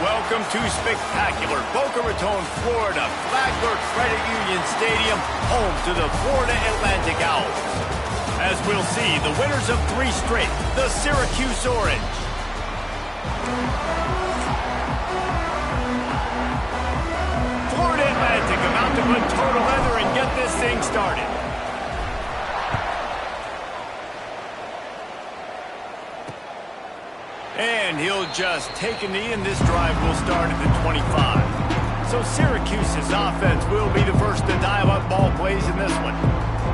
Welcome to spectacular Boca Raton, Florida, Flagler Credit Union Stadium, home to the Florida Atlantic Owls. As we'll see, the winners of 3 straight, the Syracuse Orange. Florida Atlantic about to put total leather and get this thing started. And he'll just take a knee, and this drive will start at the 25. So Syracuse's offense will be the first to dial up ball plays in this one.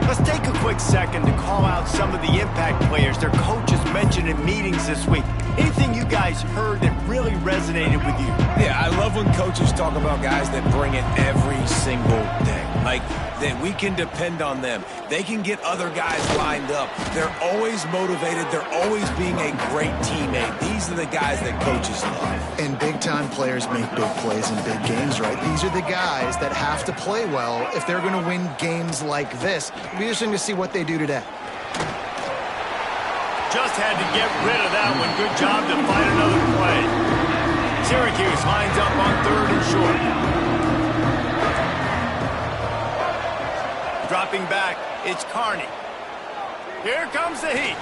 Let's take a quick second to call out some of the impact players their coaches mentioned in meetings this week. Anything you guys heard that really resonated with you? Yeah, I love when coaches talk about guys that bring it every single day. Like, that we can depend on them. They can get other guys lined up. They're always motivated. They're always being a great teammate. These are the guys that coaches love. And big-time players make big plays in big games, right? These are the guys that have to play well if they're going to win games like this. It'll be interesting to see what they do today. Just had to get rid of that one. Good job to find another play. Syracuse lines up on 3rd and short. Dropping back, it's Carney. Here comes the heat.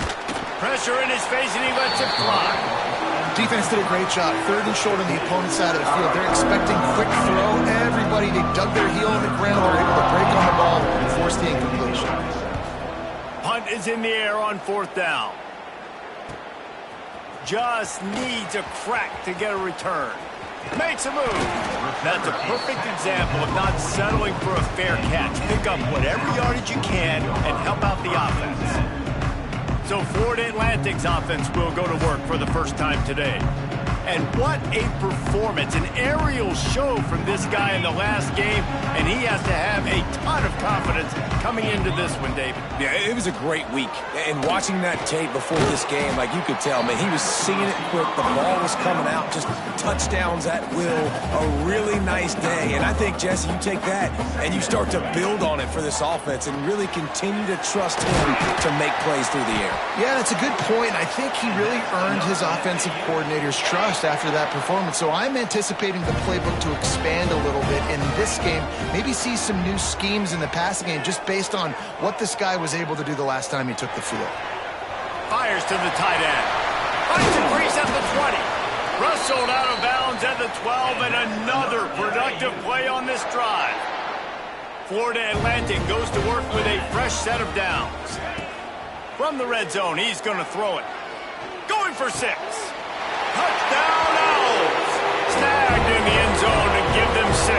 Pressure in his face, and he lets it fly. Defense did a great job. 3rd and short on the opponent's side of the field. They're expecting quick throw. Everybody, they dug their heel in the ground. They're able to break on the ball and force the incompletion. Punt is in the air on 4th down. Just needs a crack to get a return. Makes a move. That's a perfect example of not settling for a fair catch. Pick up whatever yardage you can and help out the offense. So Florida Atlantic's offense will go to work for the first time today. And what a performance, an aerial show from this guy in the last game, and he has to have a ton of confidence coming into this one, David. Yeah, it was a great week. And watching that tape before this game, like you could tell, man, he was seeing it quick. The ball was coming out, just touchdowns at will. A really nice day. And I think, Jesse, you take that and you start to build on it for this offense and really continue to trust him to make plays through the air. Yeah, that's a good point. I think he really earned his offensive coordinator's trust after that performance. So I'm anticipating the playbook to expand a little bit in this game. Maybe see some new schemes in the passing game just based on what this guy was able to do the last time he took the field. Fires to the tight end. Finds a crease at the 20. Rustled out of bounds at the 12, and another productive play on this drive. Florida Atlantic goes to work with a fresh set of downs. From the red zone, he's going to throw it. Going for 6. Touchdown Owls! Snagged in the end zone to give them 6.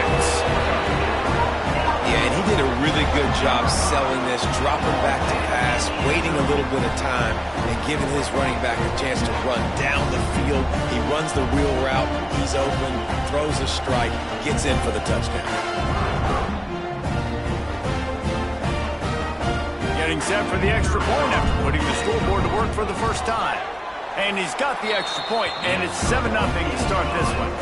Yeah, and he did a really good job selling this, dropping back to pass, waiting a little bit of time, and giving his running back a chance to run down the field. He runs the wheel route, he's open, throws a strike, gets in for the touchdown. Getting set for the extra point after putting the scoreboard to work for the first time. And he's got the extra point, and it's 7-0 to start this one.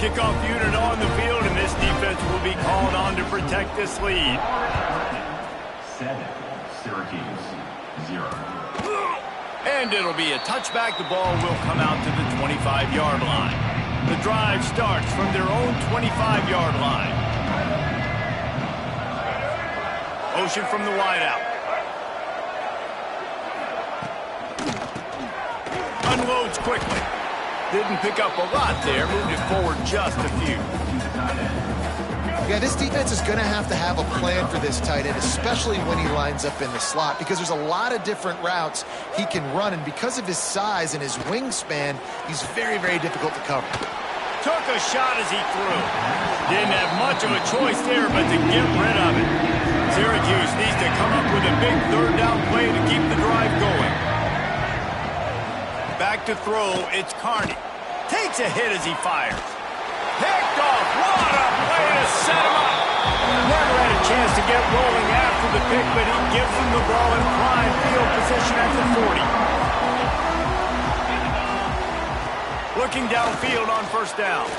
Kickoff unit on the field, and this defense will be called on to protect this lead. 7, Syracuse, 0. And it'll be a touchback. The ball will come out to the 25-yard line. The drive starts from their own 25-yard line. Motion from the wideout. Unloads quickly. Didn't pick up a lot there. Moved it forward just a few. Yeah, this defense is going to have a plan for this tight end, especially when he lines up in the slot, because there's a lot of different routes he can run, and because of his size and his wingspan, he's very, very difficult to cover. Took a shot as he threw. Didn't have much of a choice there, but to get rid of it. Syracuse needs to come up with a big third down play to keep the drive going. Back to throw, it's Carney. Takes a hit as he fires. Picked off, what a play to set him up. Never had a chance to get rolling after the pick, but he gives him the ball in prime field position at the 40. Looking downfield on first down.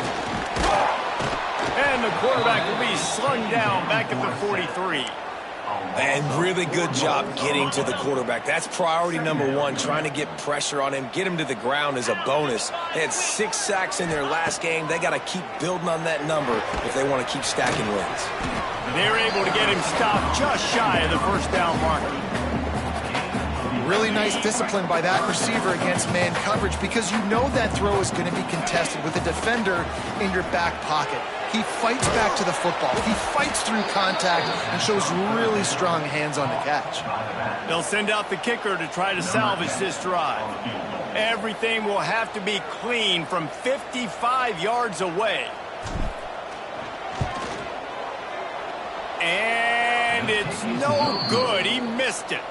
And the quarterback will be slung down back at the 43. And really good job getting to the quarterback. That's priority number 1, trying to get pressure on him. Get him to the ground is a bonus. They had 6 sacks in their last game. They got to keep building on that number if they want to keep stacking wins. They're able to get him stopped just shy of the first down marker. Really nice discipline by that receiver against man coverage, because you know that throw is going to be contested with a defender in your back pocket. He fights back to the football. He fights through contact and shows really strong hands on the catch. They'll send out the kicker to try to salvage this drive. Everything will have to be clean from 55 yards away. And it's no good. He missed it.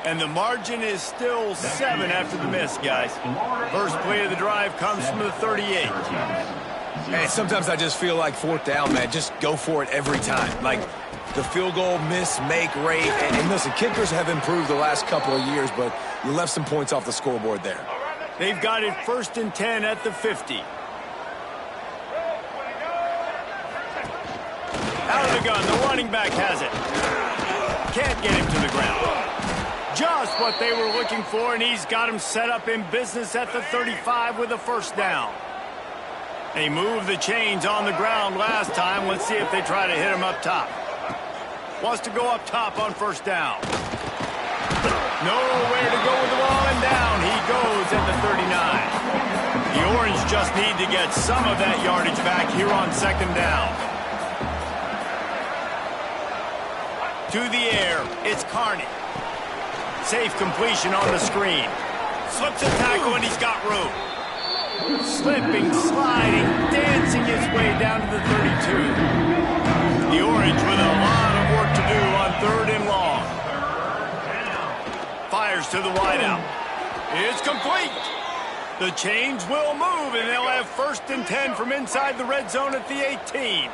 And the margin is still 7 after the miss, guys. First play of the drive comes from the 38. Man, sometimes I just feel like 4th down, man. Just go for it every time. Like the field goal miss-make rate. And listen, kickers have improved the last couple of years, but you left some points off the scoreboard there. They've got it 1st and 10 at the 50. Out of the gun, the running back has it. Can't get him to the ground. Just what they were looking for, and he's got him set up in business at the 35 with a first down. They moved the chains on the ground last time. Let's see if they try to hit him up top. Wants to go up top on first down. Nowhere to go with the ball, and down he goes at the 39. The Orange just need to get some of that yardage back here on 2nd down. To the air, it's Carney. Safe completion on the screen. Slips a tackle, and he's got room. Slipping, sliding, dancing his way down to the 32. The Orange with a lot of work to do on 3rd and long. Fires to the wideout. It's complete. The chains will move, and they'll have 1st and 10 from inside the red zone at the 18.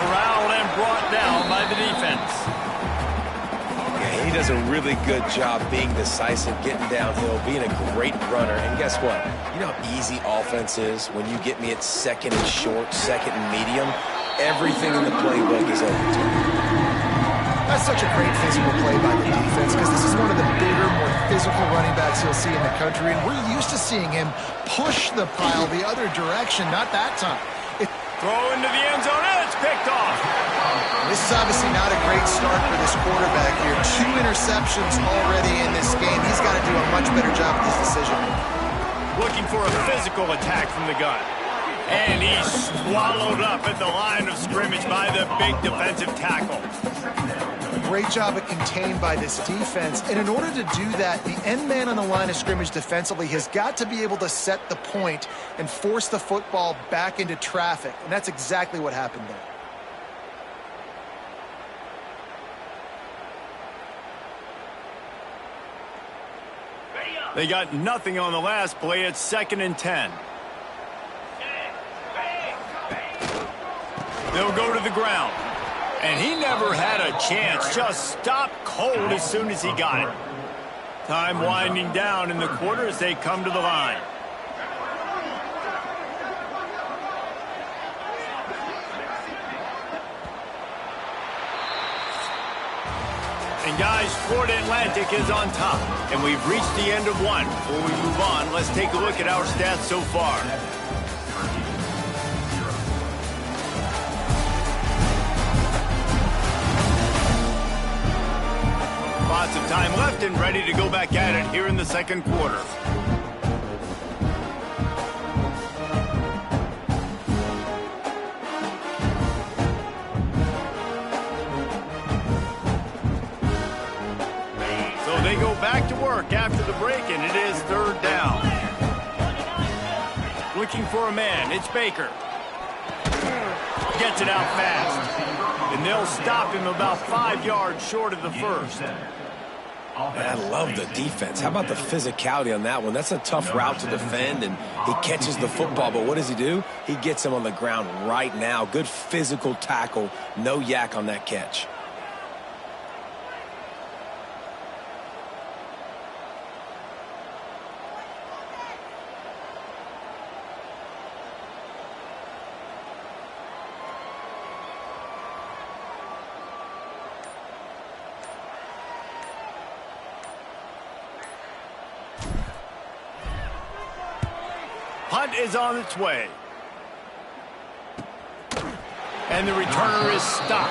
Corralled and brought down by the defense. Yeah, he does a really good job being decisive, getting downhill, being a great runner. And guess what? You know how easy offense is when you get me at 2nd and short, 2nd and medium? Everything in the playbook is open to me. That's such a great physical play by the defense because this is one of the bigger, more physical running backs you'll see in the country, and we're used to seeing him push the pile the other direction, not that time. Throw into the end zone, and it's picked off. This is obviously not a great start for this quarterback here. 2 interceptions already in this game. He's got to do a much better job with this decision. Looking for a physical attack from the gun. And he's swallowed up at the line of scrimmage by the big defensive tackle. Great job of contained by this defense. And in order to do that, the end man on the line of scrimmage defensively has got to be able to set the point and force the football back into traffic. And that's exactly what happened there. They got nothing on the last play. It's 2nd and 10. They'll go to the ground. And he never had a chance. Just stopped cold as soon as he got it. Time winding down in the quarter as they come to the line. And guys, Florida Atlantic is on top. And we've reached the end of one. Before we move on, let's take a look at our stats so far. Lots of time left and ready to go back at it here in the 2nd quarter. So they go back to work after the break, and it is 3rd down. Looking for a man. It's Baker. Gets it out fast. And they'll stop him about 5 yards short of the 1st. I love the defense. How about the physicality on that one? That's a tough route to defend, and he catches the football. But what does he do? He gets him on the ground right now. Good physical tackle. No yak on that catch. Punt is on its way. And the returner is stopped.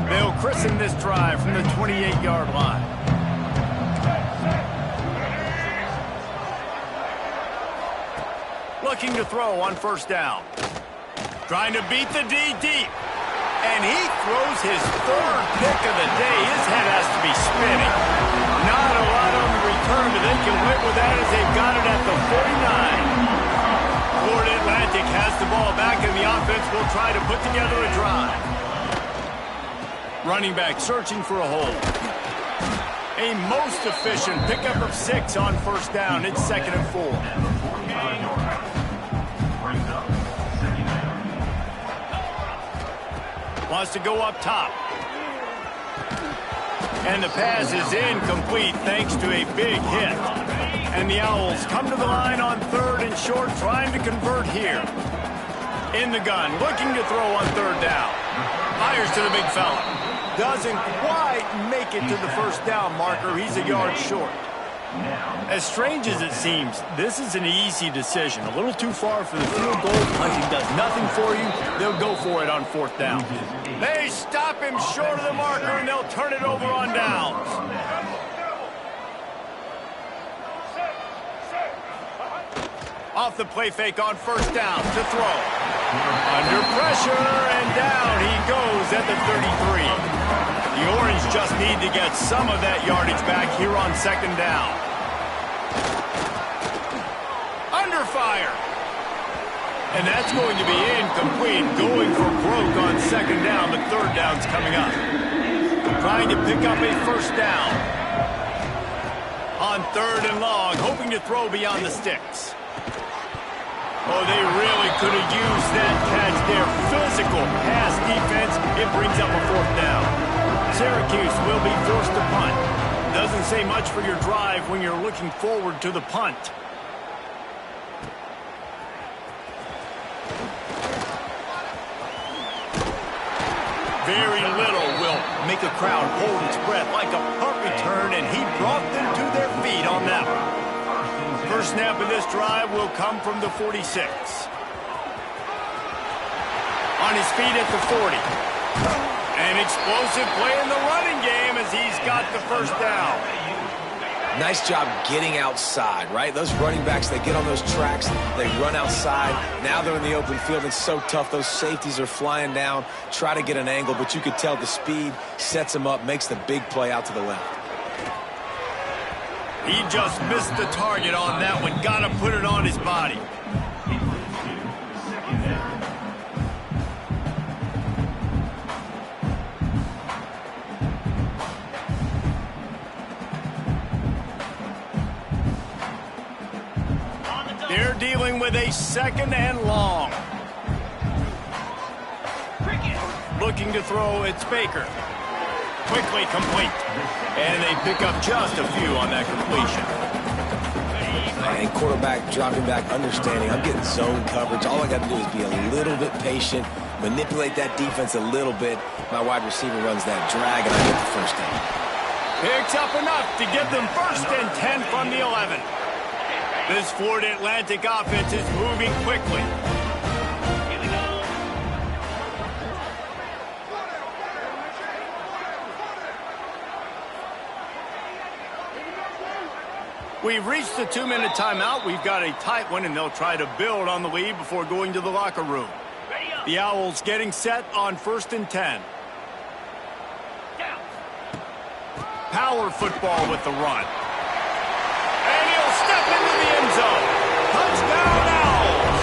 They'll christen this drive from the 28-yard line. Looking to throw on 1st down. Trying to beat the D deep. And he throws his 3rd pick of the day. His head has to be spinning. Not a lot on the return, but they can win with that as they've got it at the 49. Florida Atlantic has the ball back, and the offense will try to put together a drive. Running back searching for a hole. A most efficient pickup of 6 on 1st down. It's 2nd and 4. Wants to go up top. And the pass is incomplete thanks to a big hit. And the Owls come to the line on 3rd and short, trying to convert here. In the gun, looking to throw on 3rd down. Fires to the big fella. Doesn't quite make it to the 1st down marker. He's a yard short. As strange as it seems, this is an easy decision. A little too far for the field goal. Punting does nothing for you. They'll go for it on 4th down. They stop him short of the marker, and they'll turn it over on downs. Off the play fake on 1st down to throw. Under pressure, and down he goes at the 33. The Orange just need to get some of that yardage back here on 2nd down. Under fire. And that's going to be incomplete, going for broke on second down, but third down's coming up. Trying to pick up a first down. On third and long, hoping to throw beyond the sticks. Oh, they really could have used that catch there. Physical pass defense. It brings up a fourth down. Syracuse will be forced to punt. Doesn't say much for your drive when you're looking forward to the punt. Very little will make a crowd hold its breath like a punt return, and he brought them to their feet on that one. First snap of this drive will come from the 46. On his feet at the 40. An explosive play in the running game as he's got the first down. Nice job getting outside, right? Those running backs, they get on those tracks, they run outside. Now they're in the open field. It's so tough. Those safeties are flying down, try to get an angle, but you could tell the speed sets him up, makes the big play out to the left. He just missed the target on that one. Got to put it on his body. They're dealing with a second and long. Looking to throw, it's Baker. Quickly complete. And they pick up just a few on that completion. And quarterback dropping back, understanding, I'm getting zone coverage. All I got to do is be a little bit patient, manipulate that defense a little bit. My wide receiver runs that drag, and I get the first down. Picks up enough to give them first and 10 from the 11. This Florida Atlantic offense is moving quickly. We've reached the 2-minute timeout. We've got a tight one, and they'll try to build on the lead before going to the locker room. The Owls getting set on first and 10. Power football with the run. And he'll step into the end zone. Touchdown, Owls!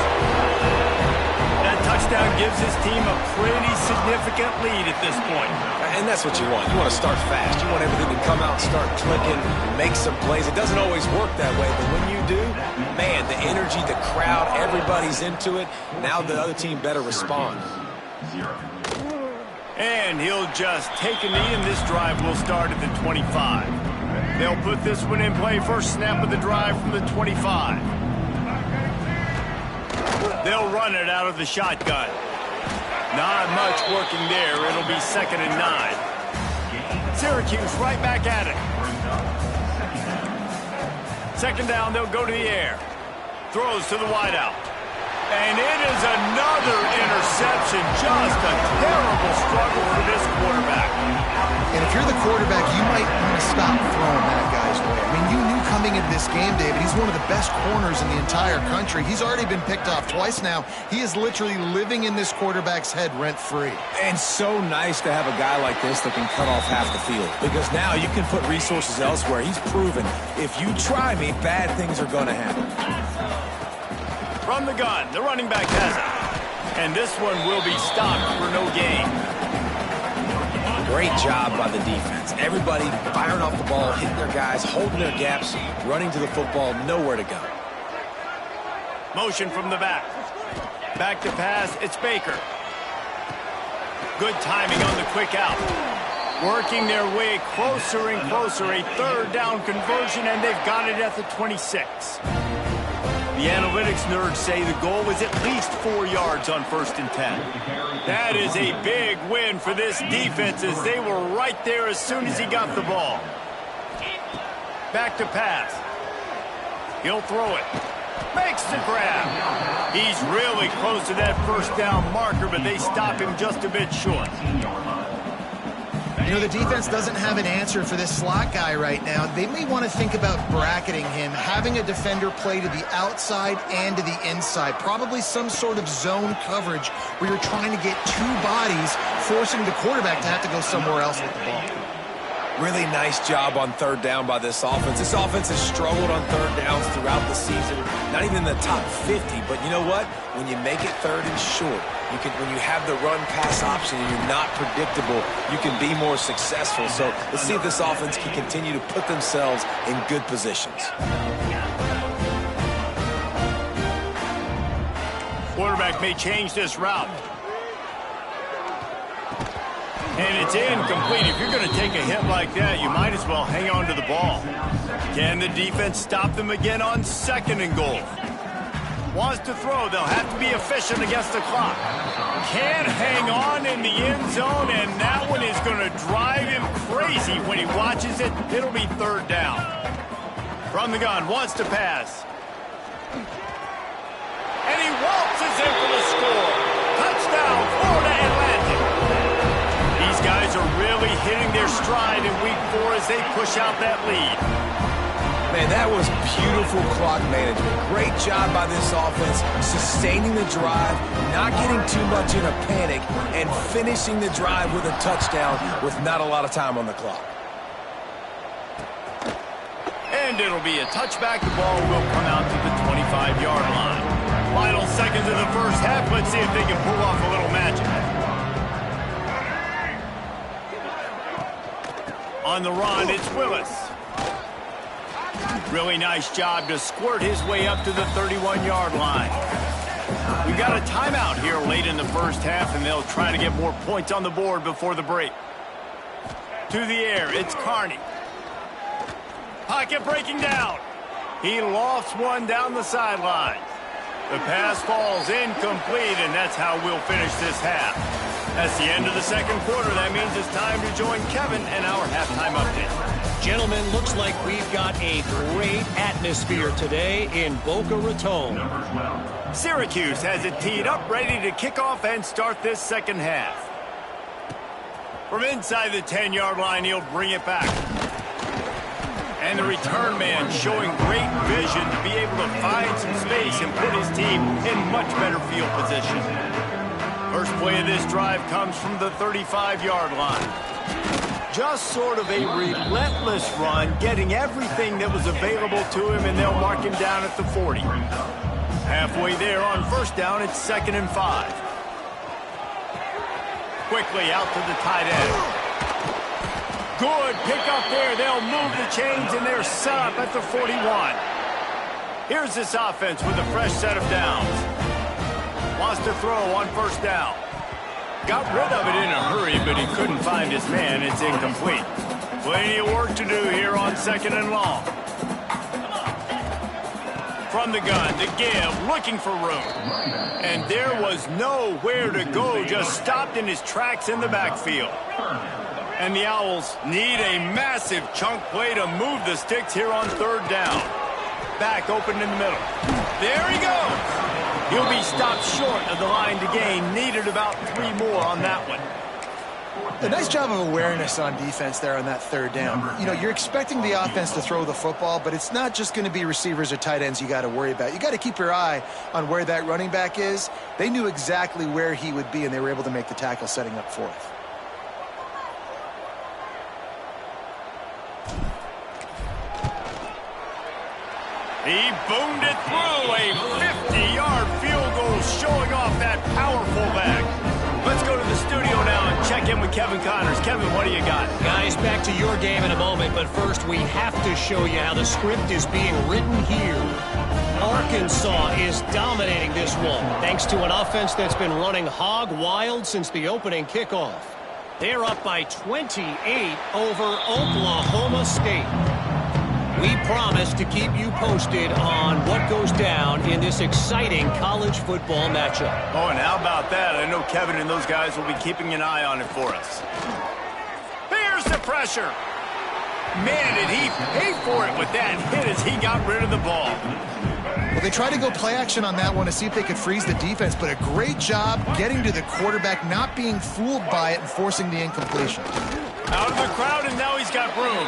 That touchdown gives his team a pretty significant lead at this point. And that's what you want. You want to start fast. You want everything to come out and start clicking, make some plays. It doesn't always work that way, but when you do, man, the energy, the crowd, everybody's into it. Now the other team better respond. And he'll just take a knee, and this drive will start at the 25. They'll put this one in play. First snap of the drive from the 25. They'll run it out of the shotgun. Not much working there. It'll be second and 9. Syracuse right back at it. Second down, they'll go to the air. Throws to the wideout. And it is another interception. Just a terrible struggle for this quarterback. And if you're the quarterback, you might want to stop throwing that guy's way. I mean, you knew coming into this game, David, he's one of the best corners in the entire country. He's already been picked off twice now. He is literally living in this quarterback's head rent-free. And so nice to have a guy like this that can cut off half the field. Because now you can put resources elsewhere. He's proven, if you try me, bad things are going to happen. From the gun, the running back has it. And this one will be stopped for no gain. Great job by the defense. Everybody firing off the ball, hitting their guys, holding their gaps, running to the football, nowhere to go. Motion from the back. Back to pass, it's Baker. Good timing on the quick out. Working their way closer and closer. A third down conversion, and they've got it at the 26. The analytics nerds say the goal is at least 4 yards on first and 10. That is a big win for this defense as they were right there as soon as he got the ball. Back to pass. He'll throw it. Makes the grab. He's really close to that first down marker, but they stop him just a bit short. You know, the defense doesn't have an answer for this slot guy right now. They may want to think about bracketing him, having a defender play to the outside and to the inside. Probably some sort of zone coverage where you're trying to get two bodies, forcing the quarterback to have to go somewhere else with the ball. Really nice job on third down by this offense. This offense has struggled on third downs throughout the season. Not even in the top 50, but you know what? When you make it third and short, when you have the run-pass option and you're not predictable, you can be more successful. So let's see if this offense can continue to put themselves in good positions. Quarterback may change this route. And it's incomplete. If you're going to take a hit like that, you might as well hang on to the ball. Can the defense stop them again on 2nd and goal? Wants to throw. They'll have to be efficient against the clock. Can't hang on in the end zone, and that one is going to drive him crazy when he watches it. It'll be 3rd down. From the gun, wants to pass. And he waltzes in for the score. Touchdown, Florida Atlantic. These guys are really hitting their stride in week 4 as they push out that lead. Man, that was beautiful clock management. Great job by this offense, sustaining the drive, not getting too much in a panic, and finishing the drive with a touchdown with not a lot of time on the clock. And it'll be a touchback. The ball will come out to the 25-yard line. Final seconds of the first half. Let's see if they can pull off a little magic. On the run, it's Willis. Really nice job to squirt his way up to the 31-yard line. We've got a timeout here late in the first half, and they'll try to get more points on the board before the break. To the air, it's Carney. Pocket breaking down. He lofts one down the sideline. The pass falls incomplete, and that's how we'll finish this half. That's the end of the second quarter. That means it's time to join Kevin and our halftime update. Gentlemen, looks like we've got a great atmosphere today in Boca Raton. Syracuse has it teed up, ready to kick off and start this second half. From inside the 10-yard line, he'll bring it back. And the return man showing great vision to be able to find some space and put his team in much better field position. First play of this drive comes from the 35-yard line. Just sort of a relentless run, getting everything that was available to him, and they'll mark him down at the 40. Halfway there on first down, it's 2nd and 5. Quickly out to the tight end. Good pick up there. They'll move the chains, and they're set up at the 41. Here's this offense with a fresh set of downs. Wants to throw on first down. Got rid of it in a hurry, but he couldn't find his man. It's incomplete. Plenty of work to do here on 2nd and long. From the gun to give, looking for room. And there was nowhere to go, just stopped in his tracks in the backfield. And the Owls need a massive chunk play to move the sticks here on 3rd down. Back open in the middle. There he goes. He'll be stopped short of the line to gain. Needed about 3 more on that one. A nice job of awareness on defense there on that 3rd down. You know, you're expecting the offense to throw the football, but it's not just going to be receivers or tight ends you got to worry about. You got to keep your eye on where that running back is. They knew exactly where he would be, and they were able to make the tackle setting up 4th. He boomed it through. A 50-yard field goal showing off that powerful back. Let's go to the studio now and check in with Kevin Connors. Kevin, what do you got? Guys, back to your game in a moment, but first we have to show you how the script is being written here. Arkansas is dominating this one, thanks to an offense that's been running hog wild since the opening kickoff. They're up by 28 over Oklahoma State. We promise to keep you posted on what goes down in this exciting college football matchup. Oh, and how about that? I know Kevin and those guys will be keeping an eye on it for us. Here's the pressure. Man, did he pay for it with that hit as he got rid of the ball. Well, they tried to go play action on that one to see if they could freeze the defense, but a great job getting to the quarterback, not being fooled by it and forcing the incompletion. Out of the crowd, and now he's got room.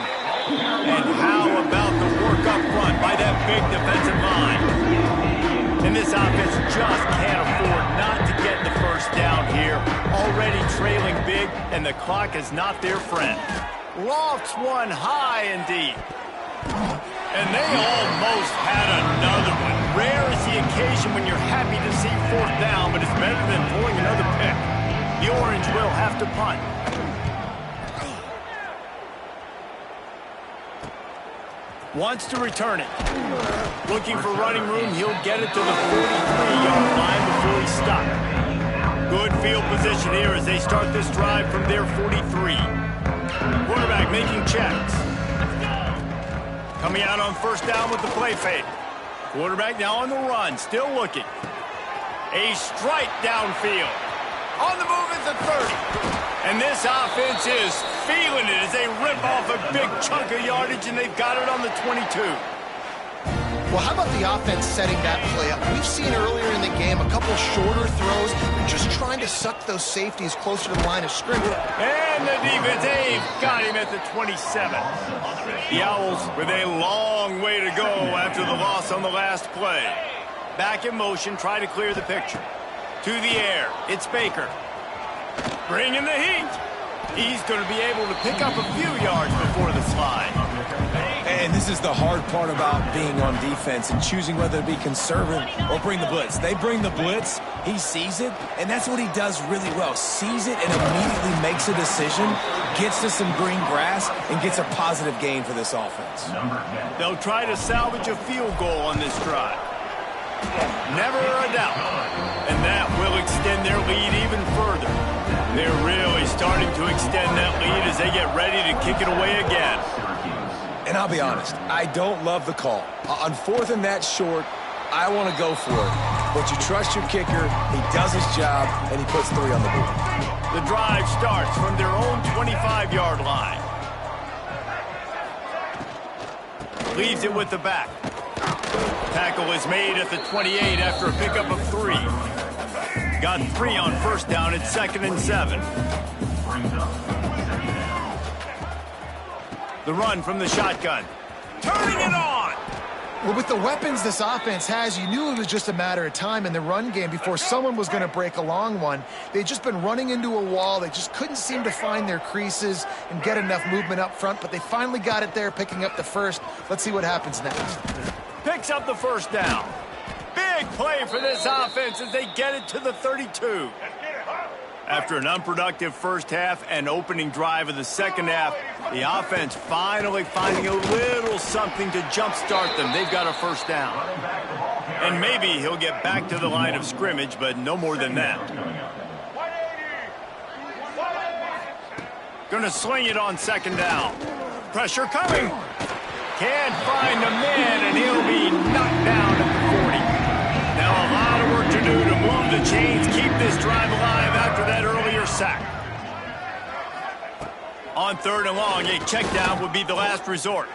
And how about the work up front by that big defensive line? And this offense just can't afford not to get the first down here. Already trailing big, and the clock is not their friend. Lofts one high and deep. And they almost had another one. Rare is the occasion when you're happy to see fourth down, but it's better than pulling another pick. The Orange will have to punt. Wants to return it. Looking for running room, he'll get it to the 43-yard line before he stops. Good field position here as they start this drive from their 43. Quarterback making checks. Coming out on first down with the play fake. Quarterback now on the run, still looking. A strike downfield. On the move at the 30. And this offense is feeling it as they rip off a big chunk of yardage, and they've got it on the 22. Well, how about the offense setting that play up? We've seen earlier in the game a couple shorter throws. They're just trying to suck those safeties closer to the line of scrimmage. And the defense, they've got him at the 27. The Owls with a long way to go after the loss on the last play. Back in motion, try to clear the picture. To the air, it's Baker. Bringing the heat. He's going to be able to pick up a few yards before the slide. And this is the hard part about being on defense and choosing whether to be conservative or bring the blitz. They bring the blitz, he sees it, and that's what he does really well. Sees it and immediately makes a decision, gets to some green grass, and gets a positive gain for this offense. They'll try to salvage a field goal on this drive. Never a doubt. And that will extend their lead even further. They're really starting to extend that lead as they get ready to kick it away again. And I'll be honest, I don't love the call. On fourth and that short, I want to go for it. But you trust your kicker, he does his job, and he puts 3 on the board. The drive starts from their own 25-yard line. Leaves it with the back. Tackle is made at the 28 after a pickup of 3. Got 3 on first down at 2nd and 7. The run from the shotgun. Turning it on! Well, with the weapons this offense has, you knew it was just a matter of time in the run game before someone was going to break a long one. They'd just been running into a wall. They just couldn't seem to find their creases and get enough movement up front, but they finally got it there, picking up the first. Let's see what happens next. Picks up the first down. Big play for this offense as they get it to the 32. After an unproductive first half and opening drive of the second half, the offense finally finding a little something to jumpstart them. They've got a first down. And maybe he'll get back to the line of scrimmage, but no more than that. Gonna sling it on second down. Pressure coming. Can't find the man, and he'll be knocked down at the 40. Now a lot of work to do to move the chains, keep this drive alive after that earlier sack. On 3rd and long, a check down would be the last resort.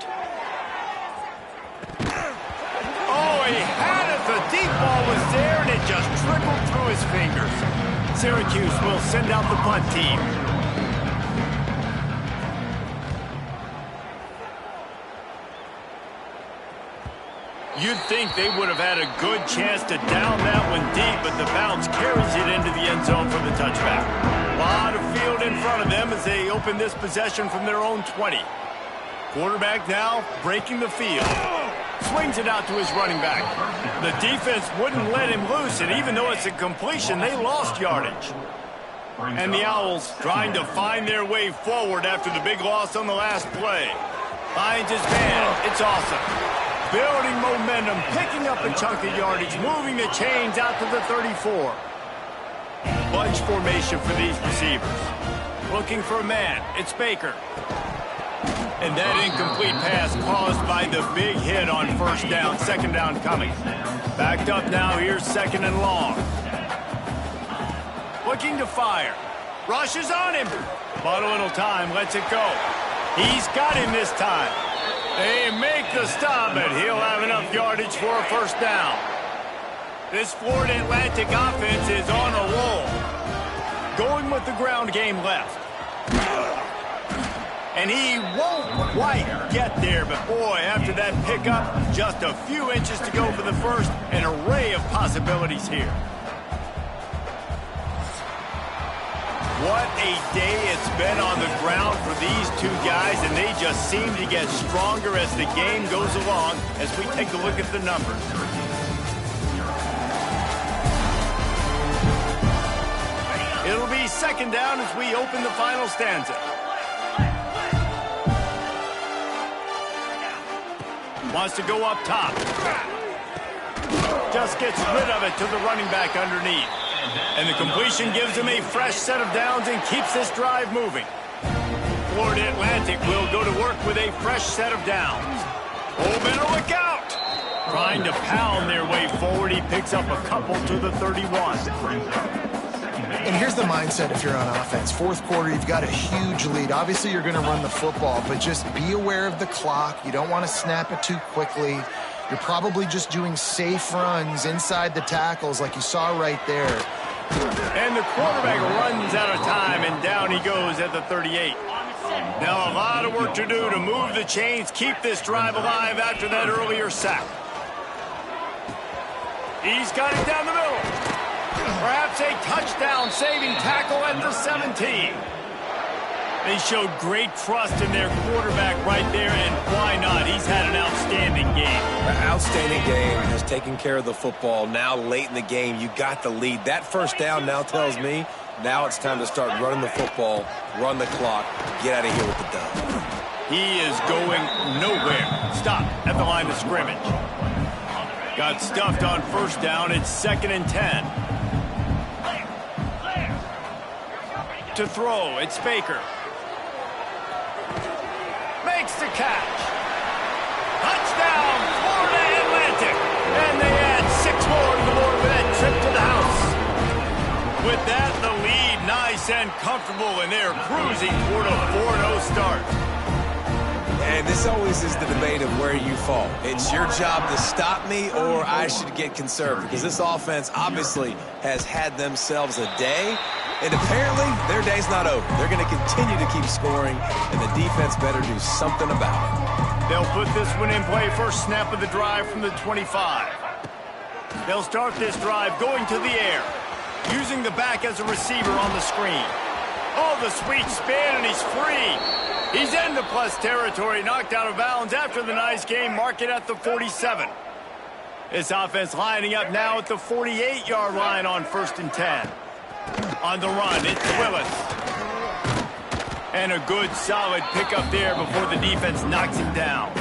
Oh, he had it. The deep ball was there, and it just trickled through his fingers. Syracuse will send out the punt team. You'd think they would have had a good chance to down that one deep, but the bounce carries it into the end zone for the touchback. A lot of field in front of them as they open this possession from their own 20. Quarterback now breaking the field. Swings it out to his running back. The defense wouldn't let him loose, and even though it's a completion, they lost yardage. And the Owls trying to find their way forward after the big loss on the last play. Finds his man. It's awesome. Building momentum, picking up a chunk of yardage, moving the chains out to the 34. Bunch formation for these receivers. Looking for a man. It's Baker. And that incomplete pass caused by the big hit on first down. Second down coming. Backed up now. Here's 2nd and long. Looking to fire. Rushes on him. But a little time. Lets it go. He's got him this time. They make the stop, but he'll have enough yardage for a first down. This Florida Atlantic offense is on a roll. Going with the ground game left. And he won't quite get there, but boy, after that pickup, just a few inches to go for the first. An array of possibilities here. What a day it's been on the ground for these two guys, and they just seem to get stronger as the game goes along as we take a look at the numbers. It'll be second down as we open the final stanza. Wants to go up top. Just gets rid of it to the running back underneath. And the completion gives him a fresh set of downs and keeps this drive moving. Florida Atlantic will go to work with a fresh set of downs. Oh, better look out! Trying to pound their way forward, he picks up a couple to the 31. And here's the mindset if you're on offense. Fourth quarter, you've got a huge lead. Obviously, you're going to run the football, but just be aware of the clock. You don't want to snap it too quickly. You're probably just doing safe runs inside the tackles like you saw right there. And the quarterback runs out of time, and down he goes at the 38. Now a lot of work to do to move the chains, keep this drive alive after that earlier sack. He's got it down the middle. Perhaps a touchdown-saving tackle at the 17. They showed great trust in their quarterback right there, and why not? He's had an outstanding game. An outstanding game, has taken care of the football. Now late in the game, you got the lead. That first down now tells me now it's time to start running the football, run the clock, get out of here with the dub. He is going nowhere. Stop at the line of scrimmage. Got stuffed on first down. It's 2nd and 10. To throw, it's Baker. Makes the catch. Touchdown, Florida Atlantic. And they add 6 more to the board with that trip to the house. With that, the lead nice and comfortable, and they're cruising toward a 4-0 start. And this always is the debate of where you fall. It's your job to stop me, or I should get conservative, because this offense obviously has had themselves a day. And apparently, their day's not over. They're going to continue to keep scoring, and the defense better do something about it. They'll put this one in play. First snap of the drive from the 25. They'll start this drive going to the air, using the back as a receiver on the screen. Oh, the sweet spin, and he's free. He's into plus territory, knocked out of bounds after the nice game. Mark it at the 47. This offense lining up now at the 48-yard line on 1st and 10. On the run, it's Willis. And a good, solid pickup there before the defense knocks him down.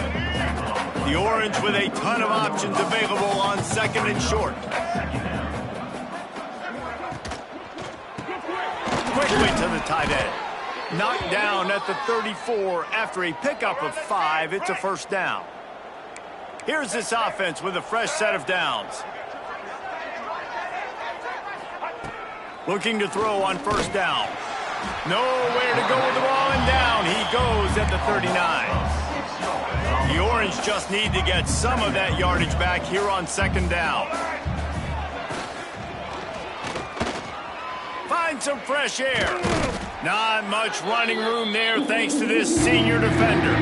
The Orange with a ton of options available on 2nd and short. Quickly to the tight end. Knocked down at the 34 after a pickup of 5. It's a first down. Here's this offense with a fresh set of downs. Looking to throw on first down. Nowhere to go with the ball, and down he goes at the 39. The Orange just need to get some of that yardage back here on 2nd down. Find some fresh air. Not much running room there thanks to this senior defender.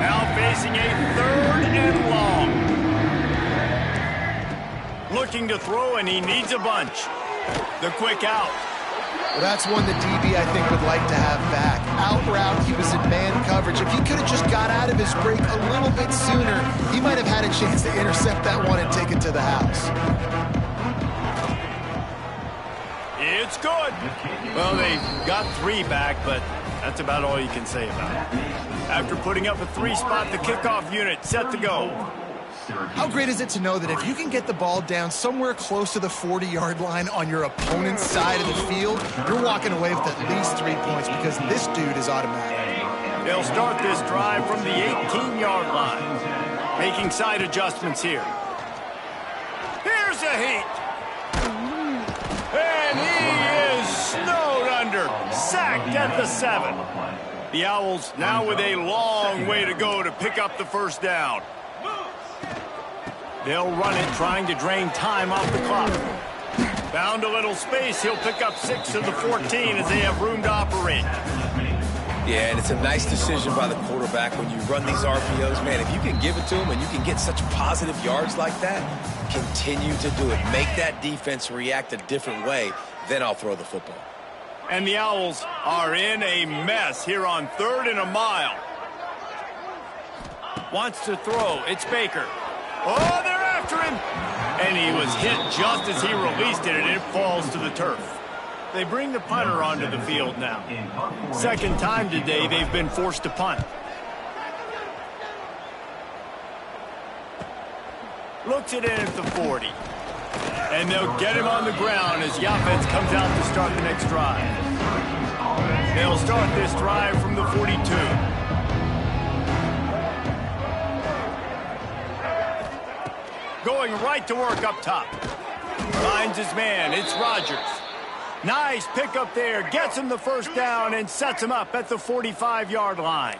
Now facing a 3rd and long. Looking to throw, and he needs a bunch. The quick out. Well, that's one that DB, I think, would like to have back. Out route, he was in man coverage. If he could have just got out of his break a little bit sooner, he might have had a chance to intercept that one and take it to the house. It's good. Well, they got 3 back, but that's about all you can say about it. After putting up a 3-spot, the kickoff unit set to go. How great is it to know that if you can get the ball down somewhere close to the 40-yard line on your opponent's side of the field, you're walking away with at least 3 points because this dude is automatic. They'll start this drive from the 18-yard line, making side adjustments here. Here's a heat. And he is snowed under, sacked at the 7. The Owls now with a long way to go to pick up the first down. They'll run it, trying to drain time off the clock. Found a little space. He'll pick up 6 of the 14 as they have room to operate. Yeah, and it's a nice decision by the quarterback when you run these RPOs. Man, if you can give it to him and you can get such positive yards like that, continue to do it. Make that defense react a different way, then I'll throw the football. And the Owls are in a mess here on 3rd and a mile. Wants to throw. It's Baker. Oh, they're after him. And he was hit just as he released it, and it falls to the turf. They bring the punter onto the field now. Second time today they've been forced to punt. Looks it in at the 40. And they'll get him on the ground as Yafets comes out to start the next drive. They'll start this drive from the 42. Going right to work up top. Finds his man. It's Rodgers. Nice pickup there. Gets him the first down and sets him up at the 45-yard line.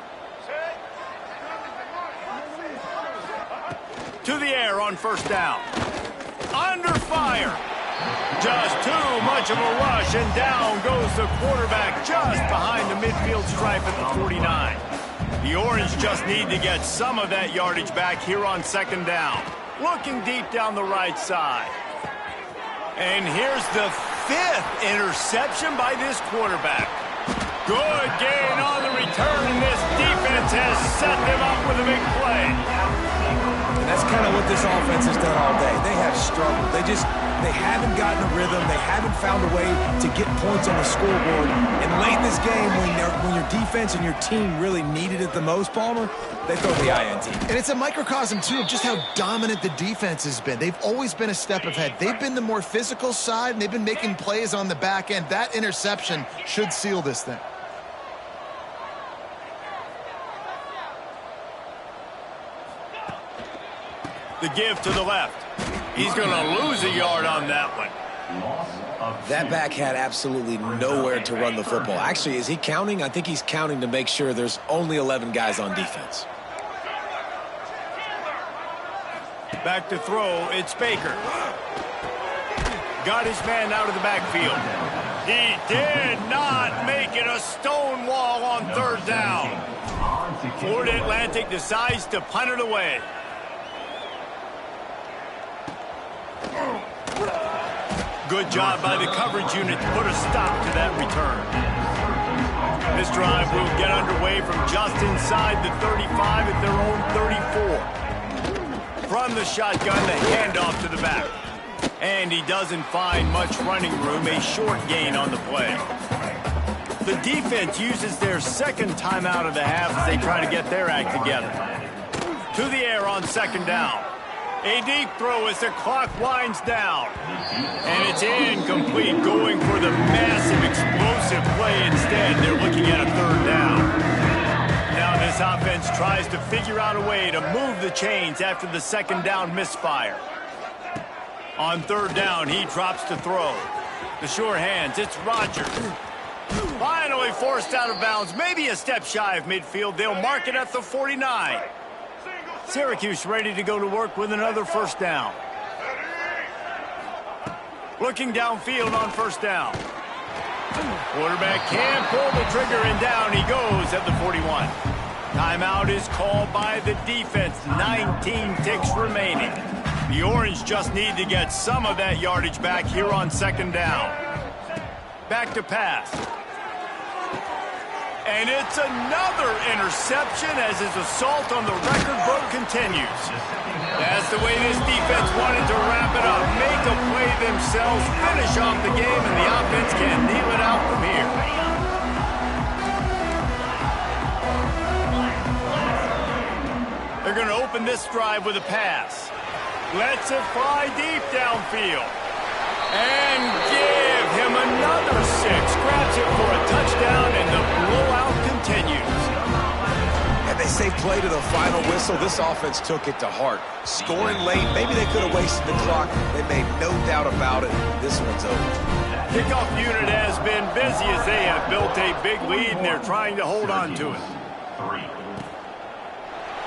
To the air on first down. Under fire. Just too much of a rush, and down goes the quarterback just behind the midfield stripe at the 49. The Orange just need to get some of that yardage back here on second down. Looking deep down the right side. And here's the 5th interception by this quarterback. Good gain on the return, and this defense has set them up with a big play. And that's kind of what this offense has done all day. They have struggled. They haven't gotten a rhythm. They haven't found a way to get points on the scoreboard. And late in this game, when your defense and your team really needed it the most, Palmer, they throw the INT. And it's a microcosm, too, of just how dominant the defense has been. They've always been a step ahead. They've been the more physical side, and they've been making plays on the back end. That interception should seal this thing. The give to the left. He's going to lose a yard on that one. That back had absolutely nowhere to run the football. Actually, is he counting? I think he's counting to make sure there's only 11 guys on defense. Back to throw, it's Baker. Got his man out of the backfield. He did not make it a stone wall on third down. Florida Atlantic decides to punt it away. Good job by the coverage unit to put a stop to that return. This drive will get underway from just inside the 35 at their own 34. From the shotgun, the handoff to the back. And he doesn't find much running room, a short gain on the play. The defense uses their second timeout of the half as they try to get their act together. To the air on second down. A deep throw as the clock winds down. And it's incomplete, going for the massive explosive play instead. They're looking at a third down. Now this offense tries to figure out a way to move the chains after the second down misfire. On third down, he drops to throw. The sure hands, it's Rodgers. Finally forced out of bounds, maybe a step shy of midfield. They'll mark it at the 49. Syracuse ready to go to work with another first down. Looking downfield on first down. Quarterback can't pull the trigger, and down he goes at the 41. Timeout is called by the defense. 19 ticks remaining. The Orange just need to get some of that yardage back here on second down. Back to pass. And it's another interception as his assault on the record book continues. That's the way this defense wanted to wrap it up. Make a play themselves, finish off the game, and the offense can kneel it out from here. They're going to open this drive with a pass. Lets it fly deep downfield. And give him another 6. Grabs it for a touchdown, and the blowout continues. And they say play to the final whistle. This offense took it to heart. Scoring late, maybe they could have wasted the clock. They made no doubt about it. This one's over. Kickoff unit has been busy as they have built a big lead, and they're trying to hold on to it.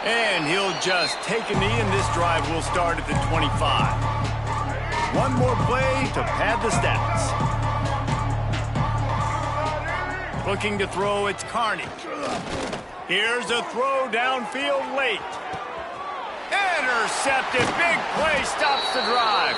And he'll just take a knee, and this drive will start at the 25. One more play to pad the stats. Looking to throw, it's Carney. Here's a throw downfield late. Intercepted, big play, stops the drive.